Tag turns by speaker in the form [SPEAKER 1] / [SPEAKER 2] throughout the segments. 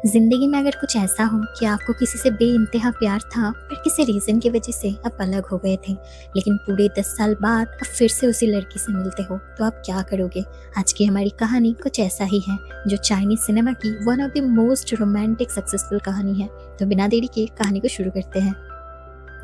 [SPEAKER 1] जिंदगी में अगर कुछ ऐसा हो कि आपको किसी से बेइंतहा प्यार था पर किसी रीजन की वजह से आप अलग हो गए थे, लेकिन पूरे 10 साल बाद अब फिर से उसी लड़की से मिलते हो, तो आप क्या करोगे? आज की हमारी कहानी कुछ ऐसा ही है, जो चाइनीज सिनेमा की one of the most romantic successful कहानी है। तो बिना देरी के कहानी को शुरू करते हैं।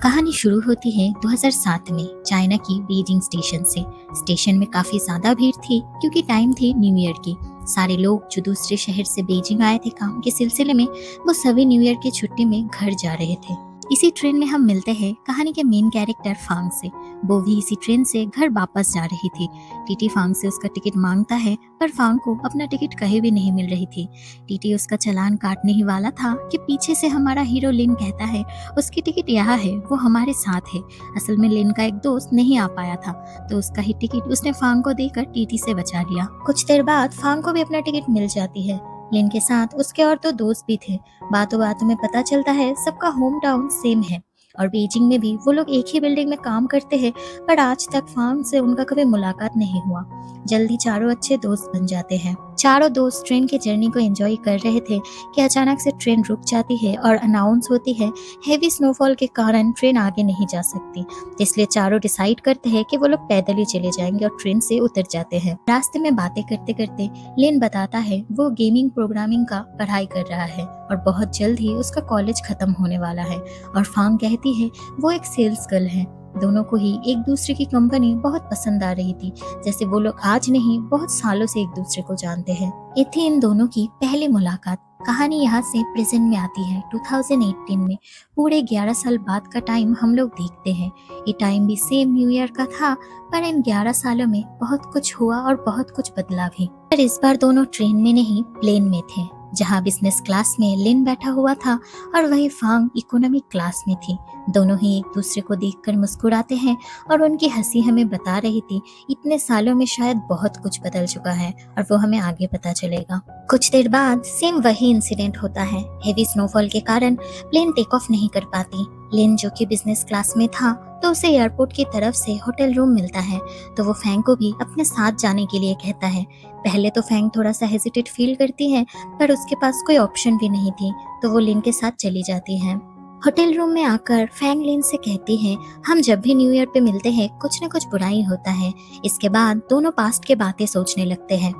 [SPEAKER 1] कहानी शुरू होती है 2007 में चाइना की बीजिंग स्टेशन से। स्टेशन में काफी ज्यादा भीड़ थी क्योंकि टाइम थी न्यू ईयर की। सारे लोग जो दूसरे शहर से बीजिंग आए थे काम के सिलसिले में, वो सभी न्यू ईयर की छुट्टी में घर जा रहे थे। इसी ट्रेन में हम मिलते हैं कहानी के मेन कैरेक्टर फांग से। वो भी इसी ट्रेन से घर वापस जा रही थी। टीटी फांग से उसका टिकट मांगता है, पर फांग को अपना टिकट कहीं भी नहीं मिल रही थी। टीटी उसका चालान काटने ही वाला था कि पीछे से हमारा हीरो लिन कहता है उसकी टिकट यहाँ है, वो हमारे साथ है। असल में लिन का एक दोस्त नहीं आ पाया था, तो उसका ही टिकट उसने फांग को देकर टीटी से बचा लिया। कुछ देर बाद फांग को भी अपना टिकट मिल जाती है। लिन के साथ उसके और दो दोस्त भी थे। बातों बातों में पता चलता है सबका होम टाउन सेम है और बीजिंग में भी वो लोग एक ही बिल्डिंग में काम करते हैं, पर आज तक फांग से उनका कभी मुलाकात नहीं हुआ। जल्दी चारों अच्छे दोस्त बन जाते हैं। चारों दोस्त ट्रेन की जर्नी को एंजॉय कर रहे थे कि अचानक से ट्रेन रुक जाती है और अनाउंस होती है हेवी स्नोफॉल के कारण ट्रेन आगे नहीं जा सकती। इसलिए चारों डिसाइड करते हैं कि वो लोग पैदल ही चले जाएंगे और ट्रेन से उतर जाते हैं। रास्ते में बातें करते करते लिन बताता है वो गेमिंग प्रोग्रामिंग का पढ़ाई कर रहा है और बहुत जल्द ही उसका कॉलेज खत्म होने वाला है। और फांग कहती है वो एक सेल्स गर्ल है। दोनों को ही एक दूसरे की कंपनी बहुत पसंद आ रही थी, जैसे वो लोग आज नहीं बहुत सालों से एक दूसरे को जानते हैं। ये थी इन दोनों की पहली मुलाकात। कहानी यहाँ से प्रेजेंट में आती है 2018 में। पूरे 11 साल बाद का टाइम हम लोग देखते हैं। ये टाइम भी सेम न्यू ईयर का था, पर इन 11 सालों में बहुत कुछ हुआ और बहुत कुछ बदला भी। पर इस बार दोनों ट्रेन में नहीं प्लेन में थे, जहाँ बिजनेस क्लास में लिन बैठा हुआ था और वही फांग इकोनॉमिक क्लास में थी। दोनों ही एक दूसरे को देखकर मुस्कुराते हैं और उनकी हंसी हमें बता रही थी इतने सालों में शायद बहुत कुछ बदल चुका है और वो हमें आगे पता चलेगा। कुछ देर बाद सेम वही इंसिडेंट होता है। हेवी स्नोफॉल के कारण प्लेन टेक ऑफ नहीं कर पाती। लिन जो कि बिजनेस क्लास में था, तो उसे एयरपोर्ट की तरफ से होटल रूम मिलता है, तो वो फैंग को भी अपने साथ जाने के लिए कहता है। पहले तो फैंग थोड़ा सा हेजिटेट फील करती है, पर उसके पास कोई ऑप्शन भी नहीं थी, तो वो लिन के साथ चली जाती है। होटल रूम में आकर फैंग लिन से कहती है हम जब भी न्यू ईयर पे मिलते हैं कुछ न कुछ बुरा ही होता है। इसके बाद दोनों पास्ट के बातें सोचने लगते हैं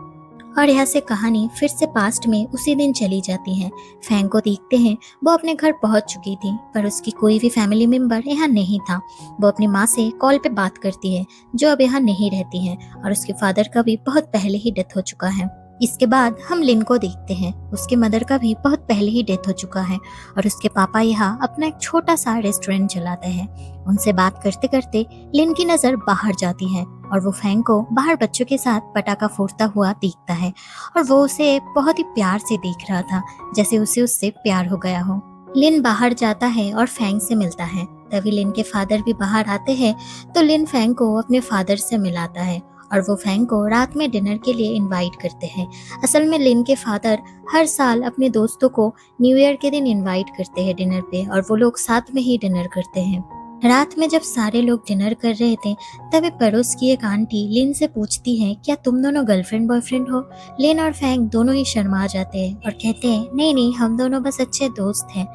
[SPEAKER 1] और यहाँ से कहानी फिर से पास्ट में उसी दिन चली जाती है। फैंग को देखते हैं वो अपने घर पहुंच चुकी थी, पर उसकी कोई भी फैमिली मेंबर यहाँ नहीं था। वो अपनी माँ से कॉल पे बात करती है, जो अब यहाँ नहीं रहती है, और उसके फादर का भी बहुत पहले ही डेथ हो चुका है। इसके बाद हम लिन को देखते हैं। उसके मदर का भी बहुत पहले ही डेथ हो चुका है और उसके पापा यहाँ अपना एक छोटा सा रेस्टोरेंट चलाते हैं। उनसे बात करते करते लिन की नजर बाहर जाती है और वो फैंग को बाहर बच्चों के साथ पटाखा फोड़ता हुआ देखता है और वो उसे बहुत ही प्यार से देख रहा था, जैसे उसे उससे प्यार हो गया हो। लिन बाहर जाता है और फैंग से मिलता है। तभी लिन के फादर भी बाहर आते हैं, तो लिन फैंग को अपने फादर से मिलाता है और वो फैंग को रात में डिनर के लिए इनवाइट करते हैं। असल में लिन के फादर हर साल अपने दोस्तों को न्यू ईयर के दिन इनवाइट करते हैं डिनर पे, और वो लोग साथ में ही डिनर करते हैं। रात में जब सारे लोग डिनर कर रहे थे, तभी पड़ोस की एक आंटी लिन से पूछती है क्या तुम दोनों गर्लफ्रेंड बॉयफ्रेंड हो? लिन और फैंग दोनों ही शर्मा जाते हैं और कहते हैं नहीं नहीं, हम दोनों बस अच्छे दोस्त हैं।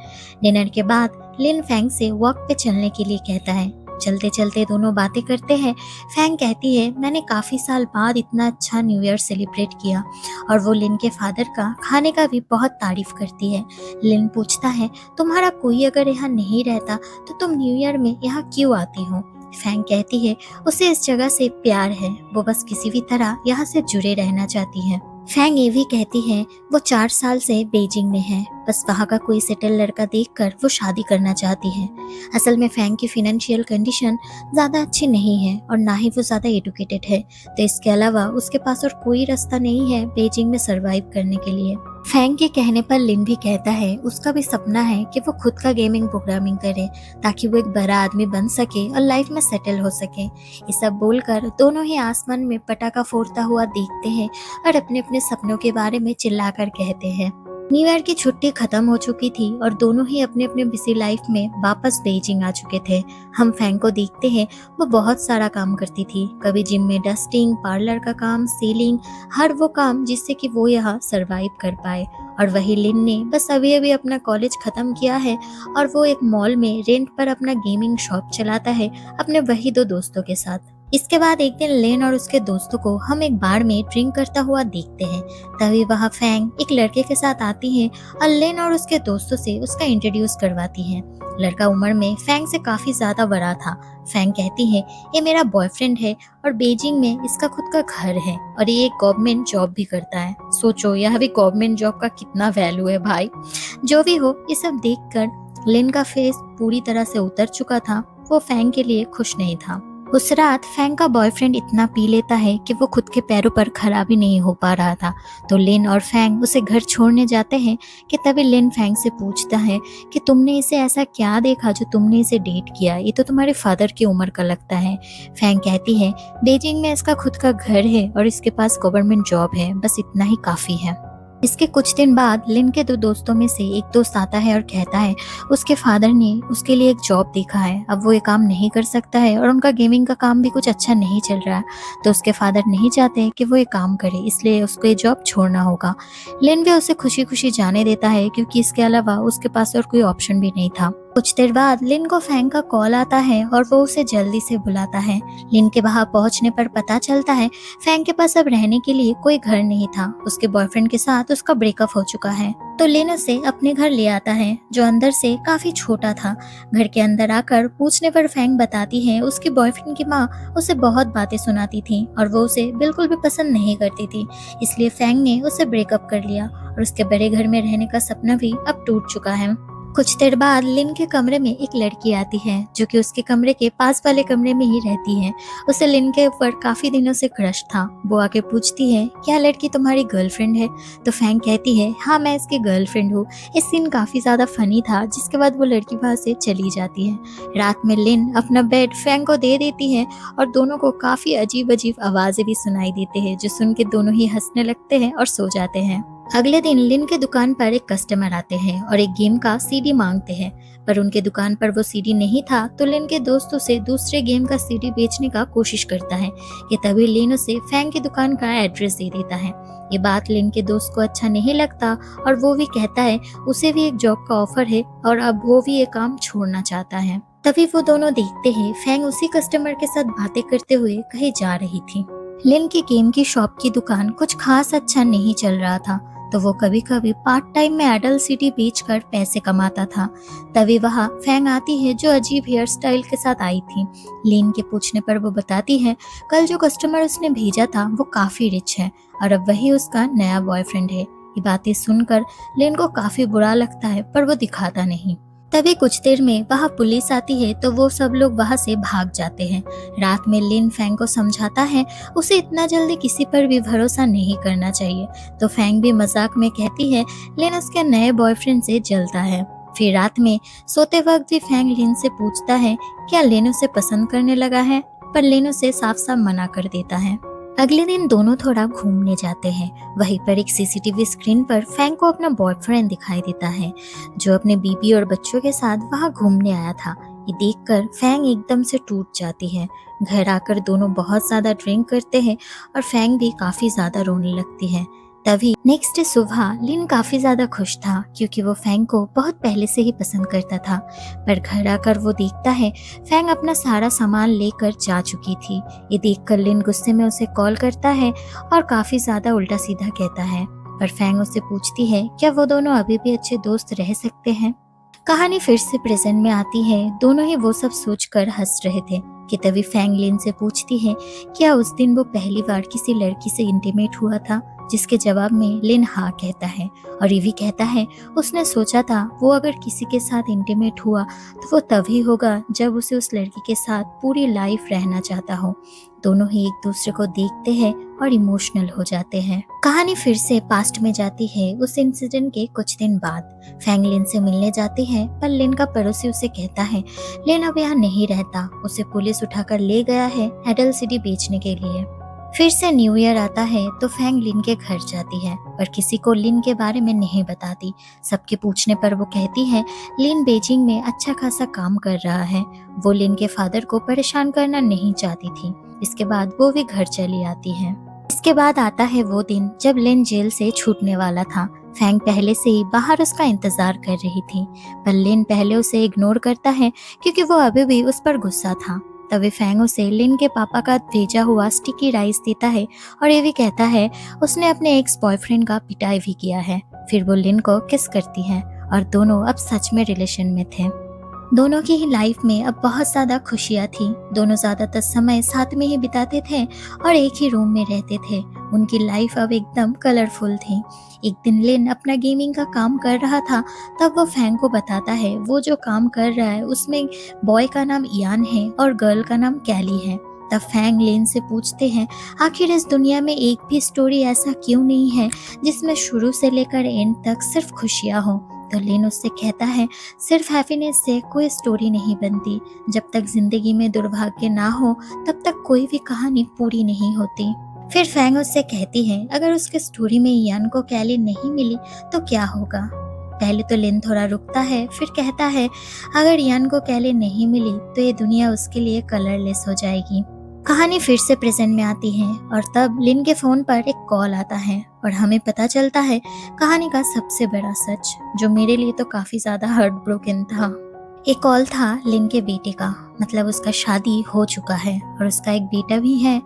[SPEAKER 1] डिनर के बाद लिन फैंग से वॉक पे चलने के लिए कहता है। चलते चलते दोनों बातें करते हैं। फैंग कहती है मैंने काफी साल बाद इतना अच्छा न्यू ईयर सेलिब्रेट किया, और वो लिन के फादर का खाने का भी बहुत तारीफ करती है। लिन पूछता है तुम्हारा कोई अगर यहाँ नहीं रहता तो तुम न्यू ईयर में यहाँ क्यों आती हो? फैंग कहती है उसे इस जगह से प्यार है, वो बस किसी भी तरह यहाँ से जुड़े रहना चाहती है। फैंग ये भी कहती है वो 4 साल से बीजिंग में है, बस वहाँ का कोई सेटल लड़का देखकर वो शादी करना चाहती है। असल में फैंग की फाइनेंशियल कंडीशन ज़्यादा अच्छी नहीं है और ना ही वो ज़्यादा एडुकेटेड है, तो इसके अलावा उसके पास और कोई रास्ता नहीं है बीजिंग में सरवाइव करने के लिए। फैंग के कहने पर लिन भी कहता है उसका भी सपना है कि वो खुद का गेमिंग प्रोग्रामिंग करे, ताकि वो एक बड़ा आदमी बन सके और लाइफ में सेटल हो सके। ये सब बोलकर दोनों ही आसमान में पटाखा फोड़ता हुआ देखते हैं और अपने अपने सपनों के बारे में चिल्लाकर कहते हैं। न्यू ईयर की छुट्टी खत्म हो चुकी थी और दोनों ही अपने अपने बिजी लाइफ में वापस बीजिंग आ चुके थे। हम फैंग को देखते हैं वो बहुत सारा काम करती थी, कभी जिम में डस्टिंग, पार्लर का काम, सीलिंग, हर वो काम जिससे कि वो यहाँ सरवाइव कर पाए। और वही लिन ने बस अभी अभी अपना कॉलेज खत्म किया है और वो एक मॉल में रेंट पर अपना गेमिंग शॉप चलाता है अपने वही दो दोस्तों के साथ। इसके बाद एक दिन लेन और उसके दोस्तों को हम एक बार में ड्रिंक करता हुआ देखते हैं। तभी वहाँ फैंग एक लड़के के साथ आती है और लेन और उसके दोस्तों से उसका इंट्रोड्यूस करवाती है। लड़का उम्र में फैंग से काफी ज्यादा बड़ा था। फैंग कहती है ये मेरा बॉयफ्रेंड है और बीजिंग में इसका खुद का घर है और ये एक गवर्नमेंट जॉब भी करता है। सोचो यह भी गवर्नमेंट जॉब का कितना वैल्यू है भाई। जो भी हो, ये सब देखकर लिन का फेस पूरी तरह से उतर चुका था। वो फैंग के लिए खुश नहीं था। उस रात फैंग का बॉयफ्रेंड इतना पी लेता है कि वो खुद के पैरों पर खड़ा भी नहीं हो पा रहा था। तो लिन और फैंग उसे घर छोड़ने जाते हैं कि तभी लिन फैंग से पूछता है कि तुमने इसे ऐसा क्या देखा जो तुमने इसे डेट किया, ये तो तुम्हारे फादर की उम्र का लगता है। फैंग कहती है बीजिंग में इसका खुद का घर है और इसके पास गवर्नमेंट जॉब है, बस इतना ही काफी है। इसके कुछ दिन बाद लिन के दो दोस्तों में से एक दोस्त आता है और कहता है उसके फादर ने उसके लिए एक जॉब देखा है, अब वो ये काम नहीं कर सकता है और उनका गेमिंग का काम भी कुछ अच्छा नहीं चल रहा है। तो उसके फादर नहीं चाहते कि वो ये काम करे, इसलिए उसको ये जॉब छोड़ना होगा। लिन भी उसे खुशी खुशी जाने देता है क्योंकि इसके अलावा उसके पास और कोई ऑप्शन भी नहीं था। कुछ देर बाद लिन को फैंग का कॉल आता है और वो उसे जल्दी से बुलाता है। लिन के वहां पहुंचने पर पता चलता है फैंग के पास अब रहने के लिए कोई घर नहीं था। उसके बॉयफ्रेंड के साथ उसका ब्रेकअप हो चुका है। तो लिन उसे अपने घर ले आता है जो अंदर से काफी छोटा था। घर के अंदर आकर पूछने पर फैंग बताती है उसके बॉयफ्रेंड की माँ उसे बहुत बातें सुनाती थी और वो उसे बिल्कुल भी पसंद नहीं करती थी, इसलिए फैंग ने उसे ब्रेकअप कर लिया और उसके बड़े घर में रहने का सपना भी अब टूट चुका है। कुछ देर बाद लिन के कमरे में एक लड़की आती है जो कि उसके कमरे के पास वाले कमरे में ही रहती है। उसे लिन के ऊपर काफी दिनों से क्रश था। वो आके पूछती है क्या लड़की तुम्हारी गर्लफ्रेंड है? तो फैंग कहती है हाँ मैं इसकी गर्लफ्रेंड हूँ। इस सीन काफी ज्यादा फनी था, जिसके बाद वो लड़की वहां से चली जाती है। रात में लिन अपना बेड फैंग को दे देती है और दोनों को काफी अजीब अजीब आवाजें भी सुनाई देते हैं, जो सुन के दोनों ही हंसने लगते हैं और सो जाते हैं। अगले दिन लिन के दुकान पर एक कस्टमर आते हैं और एक गेम का सीडी मांगते हैं, पर उनके दुकान पर वो सीडी नहीं था। तो लिन के दोस्तों से दूसरे गेम का सीडी बेचने का कोशिश करता है कि तभी लिन उसे फैंग की दुकान का एड्रेस दे देता है। ये बात लिन के दोस्त को अच्छा नहीं लगता और वो भी कहता है उसे भी एक जॉब का ऑफर है और अब वो भी ये काम छोड़ना चाहता है। तभी वो दोनों देखते हैं फैंग उसी कस्टमर के साथ बातें करते हुए कहीं जा रही थी। लिन की गेम की शॉप की दुकान कुछ खास अच्छा नहीं चल रहा था, तो वो कभी कभी पार्ट टाइम में एडल्ट सीडी बेचकर पैसे कमाता था। तभी वहाँ फैंग आती है जो अजीब हेयर स्टाइल के साथ आई थी। लिन के पूछने पर वो बताती है कल जो कस्टमर उसने भेजा था वो काफी रिच है और अब वही उसका नया बॉयफ्रेंड है। ये बातें सुनकर लिन को काफी बुरा लगता है, पर वो दिखाता नहीं। तभी कुछ देर में वहाँ पुलिस आती है तो वो सब लोग वहाँ से भाग जाते हैं। रात में लिन फैंग को समझाता है उसे इतना जल्दी किसी पर भी भरोसा नहीं करना चाहिए। तो फैंग भी मजाक में कहती है लिन उसके नए बॉयफ्रेंड से जलता है। फिर रात में सोते वक्त भी फैंग लिन से पूछता है क्या लिन उसे पसंद करने लगा है, पर लिन उसे साफ साफ मना कर देता है। अगले दिन दोनों थोड़ा घूमने जाते हैं। वहीं पर एक सीसीटीवी स्क्रीन पर फैंग को अपना बॉयफ्रेंड दिखाई देता है जो अपने बीबी और बच्चों के साथ वहां घूमने आया था। ये देखकर फैंग एकदम से टूट जाती है। घर आकर दोनों बहुत ज्यादा ड्रिंक करते हैं और फैंग भी काफी ज्यादा रोने लगती है। तभी नेक्स्ट डे सुबह लिन काफी ज्यादा खुश था क्योंकि वो फैंग को बहुत पहले से ही पसंद करता था, पर घर आकर वो देखता है फैंग अपना सारा सामान लेकर जा चुकी थी। ये देखकर लिन गुस्से में उसे कॉल करता है और काफी ज्यादा उल्टा सीधा कहता है, पर फैंग उससे पूछती है क्या वो दोनों अभी भी अच्छे दोस्त रह सकते हैं। कहानी फिर से प्रेजेंट में आती है। दोनों ही वो सब सोचकर हंस रहे थे कि तभी फैंग लिन से पूछती है क्या उस दिन वो पहली बार किसी लड़की से इंटीमेट हुआ था, जिसके जवाब में लिन हाँ कहता है और ये भी कहता है उसने सोचा था वो अगर किसी के साथ इंटीमेट हुआ तो वो तभी होगा जब उसे उस लड़की के साथ पूरी लाइफ रहना चाहता हो। दोनों ही एक दूसरे को देखते हैं और इमोशनल हो जाते हैं। कहानी फिर से पास्ट में जाती है। उस इंसिडेंट के कुछ दिन बाद फैंग लिन से मिलने जाती है, पर लिन का पड़ोसी उसे कहता है लिन अब यहाँ नहीं रहता, उसे पुलिस उठाकर ले गया है एडल्ट सीडी बेचने के लिए। फिर से न्यू ईयर आता है तो फैंग लिन के घर जाती है, पर किसी को लिन के बारे में नहीं बताती। सबके पूछने पर वो कहती है लिन बीजिंग में अच्छा खासा काम कर रहा है। वो लिन के फादर को परेशान करना नहीं चाहती थी। इसके बाद वो भी घर चली आती है। इसके बाद आता है वो दिन जब लिन जेल से छूटने वाला था। फैंग पहले से ही बाहर उसका इंतजार कर रही थी, पर लिन पहले उसे इग्नोर करता है क्योंकि वो अभी भी उस पर गुस्सा था। तभी फैंग उसे लिन के पापा का भेजा हुआ स्टिकी राइस देता है और ये भी कहता है उसने अपने एक्स बॉयफ्रेंड का पिटाई भी किया है। फिर वो लिन को किस करती है और दोनों अब सच में रिलेशन में थे। दोनों की ही लाइफ में अब बहुत ज़्यादा खुशियाँ थी। दोनों ज़्यादातर समय साथ में ही बिताते थे और एक ही रूम में रहते थे। उनकी लाइफ अब एकदम कलरफुल थी। एक दिन लिन अपना गेमिंग का काम कर रहा था, तब वो फैंग को बताता है वो जो काम कर रहा है उसमें बॉय का नाम इयान है और गर्ल का नाम कैली है। तब फैंग लिन से पूछते हैं आखिर इस दुनिया में एक भी स्टोरी ऐसा क्यों नहीं है जिसमें शुरू से लेकर एंड तक सिर्फ खुशियाँ हो। तो लिन उससे कहता है सिर्फ हैप्पीनेस से कोई स्टोरी नहीं बनती। जब तक जिंदगी में दुर्भाग्य ना हो तब तक कोई भी कहानी पूरी नहीं होती। फिर फैंग उससे कहती है अगर उसके स्टोरी में इयान को कैली नहीं मिली तो क्या होगा। पहले तो लिन थोड़ा रुकता है, फिर कहता है अगर इयान को कैली नहीं मिली तो ये दुनिया उसके लिए कलरलेस हो जाएगी। कहानी फिर से प्रेजेंट में आती है और तब लिन के फोन पर एक कॉल आता है और हमें पता चलता है कहानी का सबसे बड़ा सच, जो मेरे लिए तो काफी ज्यादा हार्ट ब्रोकन था। एक कॉल था लिन के बेटे का, मतलब उसका शादी हो चुका है और उसका एक बेटा भी है।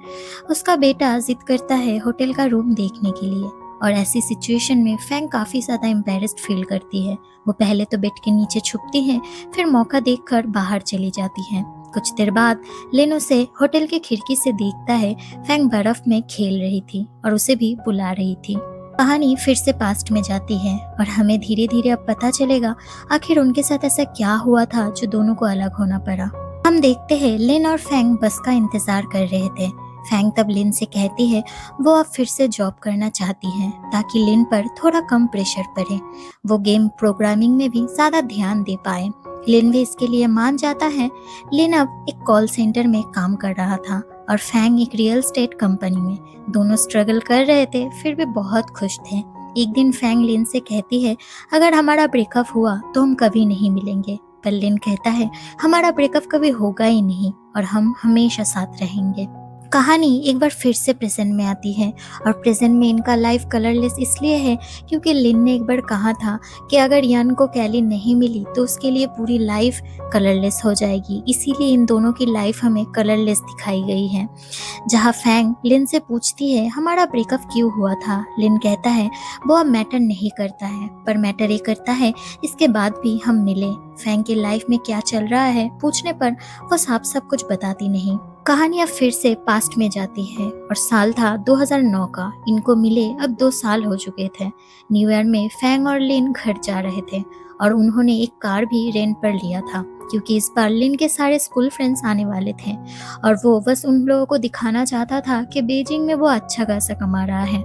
[SPEAKER 1] उसका बेटा जिद करता है होटल का रूम देखने के लिए और ऐसी सिचुएशन में फैंग काफी ज्यादा एम्बेरस्ड फील करती है। वो पहले तो बेड के नीचे छुपती है, फिर मौका देखकर बाहर चली जाती है। कुछ देर बाद लिन उसे होटल की खिड़की से देखता है। फैंग बर्फ में खेल रही थी और उसे भी बुला रही थी। कहानी फिर से पास्ट में जाती है और हमें धीरे धीरे अब पता चलेगा आखिर उनके साथ ऐसा क्या हुआ था जो दोनों को अलग होना पड़ा। हम देखते हैं लिन और फैंग बस का इंतजार कर रहे थे। फैंग तब लिन से कहती है वो अब फिर से जॉब करना चाहती है ताकि लिन पर थोड़ा कम प्रेशर पड़े, वो गेम प्रोग्रामिंग में भी ज्यादा ध्यान दे पाए। लिन भी इसके लिए मान जाता है। लिन अब एक कॉल सेंटर में काम कर रहा था और फैंग एक रियल एस्टेट कंपनी में। दोनों स्ट्रगल कर रहे थे फिर भी बहुत खुश थे। एक दिन फैंग लिन से कहती है अगर हमारा ब्रेकअप हुआ तो हम कभी नहीं मिलेंगे, पर लिन कहता है हमारा ब्रेकअप कभी होगा ही नहीं और हम हमेशा साथ रहेंगे। कहानी एक बार फिर से प्रेजेंट में आती है और प्रेजेंट में इनका लाइफ कलरलेस इसलिए है क्योंकि लिन ने एक बार कहा था कि अगर यान को कैली नहीं मिली तो उसके लिए पूरी लाइफ कलरलेस हो जाएगी। इसीलिए इन दोनों की लाइफ हमें कलरलेस दिखाई गई है। जहाँ फैंग लिन से पूछती है हमारा ब्रेकअप क्यों हुआ था, लिन कहता है वो अब मैटर नहीं करता है, पर मैटर ये करता है इसके बाद भी हम मिले। फैंग की लाइफ में क्या चल रहा है पूछने पर वो साफ सब कुछ बताती नहीं। कहानी अब फिर से पास्ट में जाती है और साल था 2009 का। इनको मिले अब 2 साल हो चुके थे। न्यू ईयर में फैंग और लिन घर जा रहे थे और उन्होंने एक कार भी रेंट पर लिया था क्योंकि इस बार लिन के सारे स्कूल फ्रेंड्स आने वाले थे और वो बस उन लोगों को दिखाना चाहता था कि बीजिंग में वो अच्छा खासा कमा रहा है।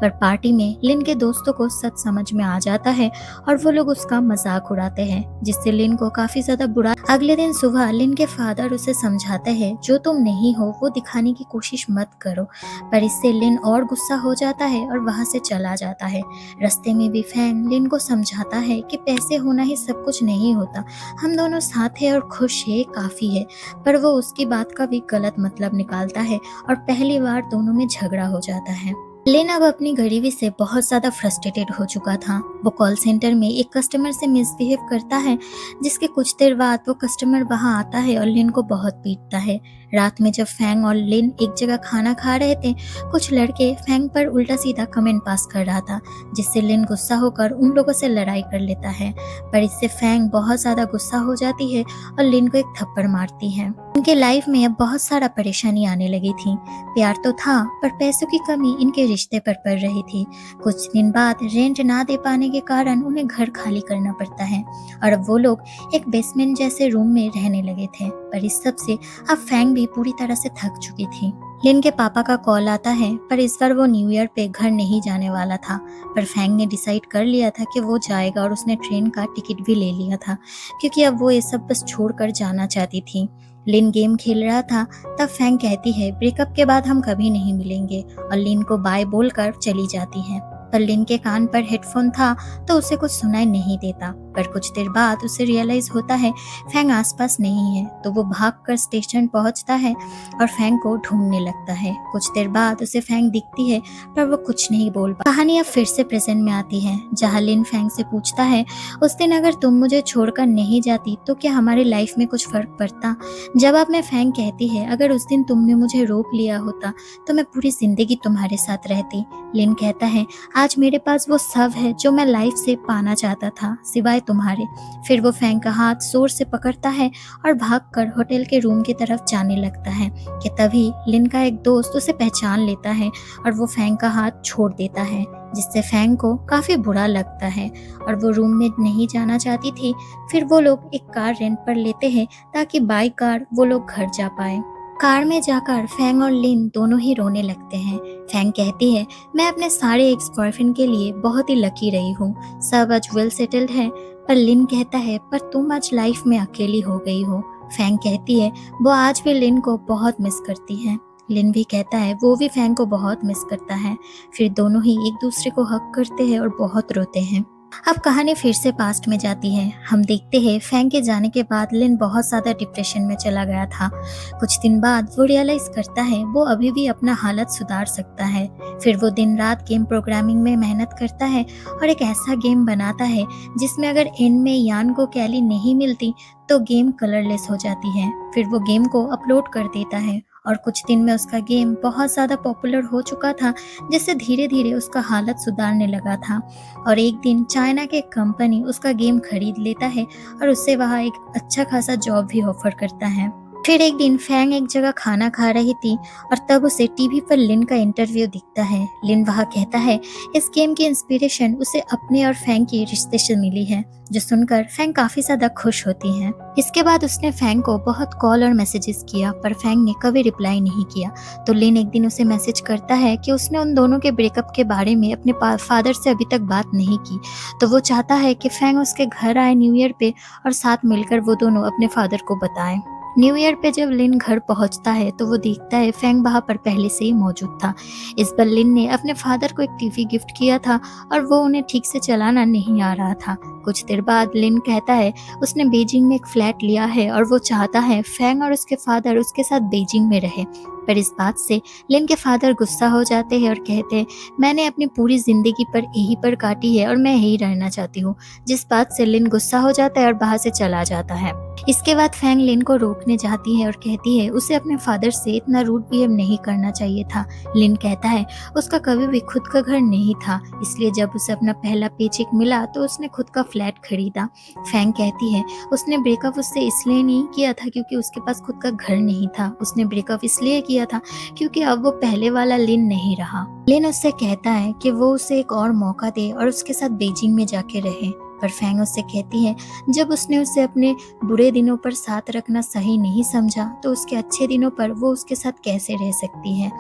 [SPEAKER 1] पर पार्टी में लिन के दोस्तों को सच समझ में आ जाता है और वो लोग उसका मजाक उड़ाते हैं, जिससे लिन को काफी ज्यादा बुरा। अगले दिन सुबह लिन के फादर उसे समझाते हैं जो तुम नहीं हो वो दिखाने की कोशिश मत करो, पर इससे लिन और गुस्सा हो जाता है और वहां से चला जाता है। रास्ते में भी फैंग लिन को समझाता है कि पैसे होना ही सब कुछ नहीं होता, हम दोनों साथ है और खुश है काफी है, पर वो उसकी बात का भी गलत मतलब निकालता है और पहली बार दोनों में झगड़ा हो जाता है। लिन अब अपनी गरीबी से बहुत ज्यादा फ्रस्ट्रेटेड हो चुका था। वो कॉल सेंटर में एक कस्टमर से मिसबिहेव करता है, जिसके कुछ देर बाद वो कस्टमर वहां आता है और लिन को बहुत पीटता है। रात में जब फैंग और लिन एक जगह खाना खा रहे थे, कुछ लड़के फैंग पर उल्टा सीधा कमेंट पास कर रहा था, जिससे लिन गुस्सा होकर उन लोगों से लड़ाई कर लेता है। पर इससे फैंग बहुत ज्यादा गुस्सा हो जाती है और लिन को एक थप्पड़ मारती है। उनके लाइफ में अब बहुत सारा परेशानी आने लगी थी। प्यार तो था पर पैसों की कमी इनके रिश्ते पर पड़ रही थी। कुछ दिन बाद रेंट ना दे पाने के कारण उन्हें घर खाली करना पड़ता है और अब वो लोग एक बेसमेंट जैसे रूम में रहने लगे थे। पर इस सब से अब फैंग भी पूरी तरह से थक चुकी थी। लिन के पापा का कॉल आता है, पर इस बार वो न्यू ईयर पे घर नहीं जाने वाला था, पर फैंग ने डिसाइड कर लिया था कि वो जाएगा और उसने ट्रेन का टिकट भी ले लिया था क्योंकि अब वो ये सब बस छोड़कर जाना चाहती थी। लिन गेम खेल रहा था, तब फैंग कहती है ब्रेकअप के बाद हम कभी नहीं मिलेंगे और लिन को बाय बोलकर चली जाती है। पर लिन के कान पर हेडफोन था तो उसे कुछ सुनाई नहीं देता। पर कुछ देर बाद उसे रियलाइज होता है फैंग आसपास नहीं है, तो वो भागकर स्टेशन पहुंचता है और फैंग को ढूंढने लगता है। कुछ देर बाद उसे फैंग दिखती है पर वो कुछ नहीं बोल पा। कहानी अब फिर से प्रेजेंट में आती है, जहाँ लिन फैंग से पूछता है, उस दिन अगर तुम मुझे छोड़कर नहीं जाती तो क्या हमारी लाइफ में कुछ फर्क पड़ता? जवाब में फैंग कहती है, अगर उस दिन तुमने मुझे रोक लिया होता तो मैं पूरी जिंदगी तुम्हारे साथ रहती। लिन कहता है, आज मेरे पास वो सब है जो मैं लाइफ से पाना चाहता था, सिवाय तुम्हारे। फिर वो फैंग का हाथ जोर से पकड़ता है और भागकर होटल के रूम की तरफ जाने लगता है कि तभी लिन का एक दोस्त उसे पहचान लेता है और वो फैंग का हाथ छोड़ देता है, जिससे फैंग को काफी बुरा लगता है और वो रूम में नहीं जाना चाहती थी। फिर वो लोग एक कार रेंट पर लेते हैं ताकि बाई कार वो लोग घर जा पाए। कार में जाकर फैंग और लिन दोनों ही रोने लगते हैं। फैंग कहती है, मैं अपने सारे एक्स बॉयफ्रेंड के लिए बहुत ही लकी रही हूँ, सब आज वेल सेटल्ड है। पर लिन कहता है, पर तुम आज लाइफ में अकेली हो गई हो। फैंग कहती है, वो आज भी लिन को बहुत मिस करती है। लिन भी कहता है वो भी फैंग को बहुत मिस करता है। फिर दोनों ही एक दूसरे को हक करते हैं और बहुत रोते हैं। अब कहानी फिर से पास्ट में जाती है। हम देखते हैं फैंग के जाने के बाद लिन बहुत ज़्यादा डिप्रेशन में चला गया था। कुछ दिन बाद वो रियलाइज करता है वो अभी भी अपना हालत सुधार सकता है। फिर वो दिन रात गेम प्रोग्रामिंग में मेहनत करता है और एक ऐसा गेम बनाता है जिसमें अगर एंड में यान को कैली नहीं मिलती तो गेम कलरलेस हो जाती है। फिर वो गेम को अपलोड कर देता है और कुछ दिन में उसका गेम बहुत ज़्यादा पॉपुलर हो चुका था, जिससे धीरे धीरे उसका हालत सुधारने लगा था। और एक दिन चाइना के कंपनी उसका गेम खरीद लेता है और उससे वहाँ एक अच्छा खासा जॉब भी ऑफर करता है। फिर एक दिन फैंग एक जगह खाना खा रही थी और तब उसे टीवी पर लिन का इंटरव्यू दिखता है। लिन वहाँ कहता है इस गेम की इंस्पिरेशन उसे अपने और फैंग के रिश्ते से मिली है, जो सुनकर फैंग काफी ज्यादा खुश होती है। इसके बाद उसने फैंग को बहुत कॉल और मैसेजेस किया पर फैंग ने कभी रिप्लाई नहीं किया। तो लिन एक दिन उसे मैसेज करता है कि उसने उन दोनों के ब्रेकअप के बारे में अपने फादर से अभी तक बात नहीं की, तो वो चाहता है कि फैंग उसके घर आए न्यू ईयर पे और साथ मिलकर वो दोनों अपने फादर को बताएं। न्यू ईयर पे जब लिन घर पहुंचता है तो वो देखता है फैंग वहाँ पर पहले से ही मौजूद था। इस बार लिन ने अपने फादर को एक टीवी गिफ्ट किया था और वो उन्हें ठीक से चलाना नहीं आ रहा था। कुछ देर बाद लिन कहता है उसने बीजिंग में एक फ्लैट लिया है और वो चाहता है फैंग और उसके फादर उसके साथ बीजिंग में रहे। पर इस बात से लिन के फादर गुस्सा हो जाते हैं और कहते हैं मैंने अपनी पूरी जिंदगी पर यहीं पर काटी है और मैं यहीं रहना चाहती हूँ। जिस बात से लिन गुस्सा हो जाता है और बाहर से चला जाता है। इसके बाद फैंग लिन को रोकने जाती है और कहती है उसे अपने फादर से इतना रूड बिहेव नहीं करना चाहिए था। लिन कहता है उसका कभी भी खुद का घर नहीं था, इसलिए जब उसे अपना पहला पेचेक मिला तो उसने खुद का फ्लैट खरीदा। फैंग कहती है उसने ब्रेकअप उससे इसलिए नहीं किया था क्योंकि उसके पास खुद का घर नहीं था, उसने ब्रेकअप इसलिए किया था क्योंकि अब वो पहले वाला लिन नहीं रहा। लिन उससे कहता है कि वो उसे एक और मौका दे और उसके साथ बीजिंग में जाके रहे। पर फैंग उससे कहती है जब उसने उसे अपने बुरे दिनों पर साथ रखना सही नहीं समझा तो उसके अच्छे दिनों पर वो उसके साथ कैसे रह सकती है।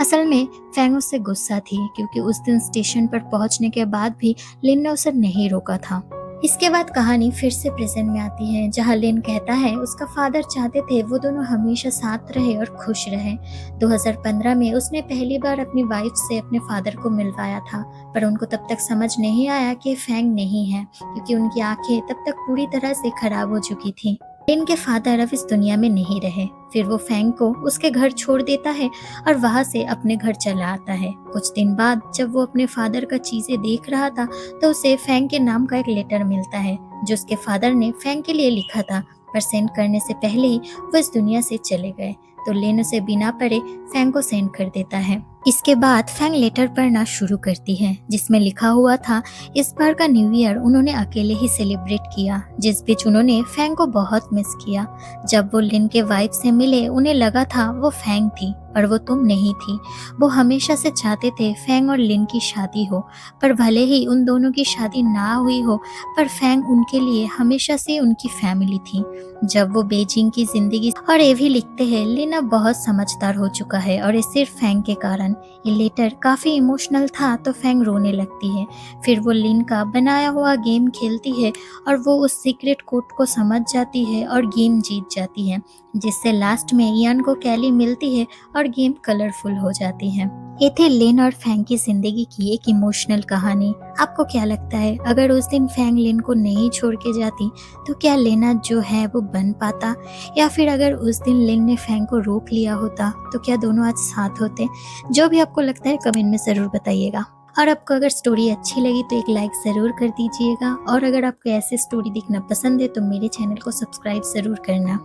[SPEAKER 1] असल में फैंग उससे गुस्सा थी क्योंकि उस दिन स्टेशन पर पहुंचने के बाद भी लिन ने उसे नहीं रोका था। इसके बाद कहानी फिर से प्रेजेंट में आती है, जहाँ लिन कहता है उसका फादर चाहते थे वो दोनों हमेशा साथ रहे और खुश रहे। 2015 में उसने पहली बार अपनी वाइफ से अपने फादर को मिलवाया था, पर उनको तब तक समझ नहीं आया कि फैंग नहीं है क्योंकि उनकी आंखें तब तक पूरी तरह से खराब हो चुकी थी। लिन के फादर अब इस दुनिया में नहीं रहे। फिर वो फैंग को उसके घर छोड़ देता है और वहां से अपने घर चला आता है। कुछ दिन बाद जब वो अपने फादर का चीजें देख रहा था तो उसे फैंग के नाम का एक लेटर मिलता है जो उसके फादर ने फैंग के लिए लिखा था, पर सेंड करने से पहले ही वो इस दुनिया से चले गए। तो लिन उसे बिना पढ़े फैंग को सेंड कर देता है। इसके बाद फैंग लेटर पढ़ना शुरू करती है जिसमें लिखा हुआ था इस बार का न्यू ईयर उन्होंने अकेले ही सेलिब्रेट किया, जिस बीच उन्होंने फैंग को बहुत मिस किया। जब वो लिन के वाइफ से मिले उन्हें लगा था वो फैंग थी पर वो तुम नहीं थी। वो हमेशा से चाहते थे फैंग और लिन की शादी हो, पर भले ही उन दोनों की शादी ना हुई हो पर फैंग उनके लिए हमेशा से उनकी फैमिली थी। जब वो बीजिंग की जिंदगी और ये भी लिखते हैं लिन अब बहुत समझदार हो चुका है और ये सिर्फ फैंग के कारण। ये लेटर काफी इमोशनल था तो फैंग रोने लगती है। फिर वो लिन का बनाया हुआ गेम खेलती है और वो उस सीक्रेट कोड को समझ जाती है और गेम जीत जाती है। जिससे लास्ट में यान को कैली मिलती है और गेम कलरफुल हो जाती है। ये थे लिन और फैंग की जिंदगी की एक इमोशनल कहानी। आपको क्या लगता है, अगर उस दिन फैंग लिन को नहीं छोड़ के जाती तो क्या लेना जो है वो बन पाता, या फिर अगर उस दिन लिन ने फैंग को रोक लिया होता तो क्या दोनों आज साथ होते? जो भी आपको लगता है कमेंट में ज़रूर बताइएगा। और आपको अगर स्टोरी अच्छी लगी तो एक लाइक ज़रूर कर दीजिएगा, और अगर आपको ऐसी स्टोरी देखना पसंद है तो मेरे चैनल को सब्सक्राइब ज़रूर करना।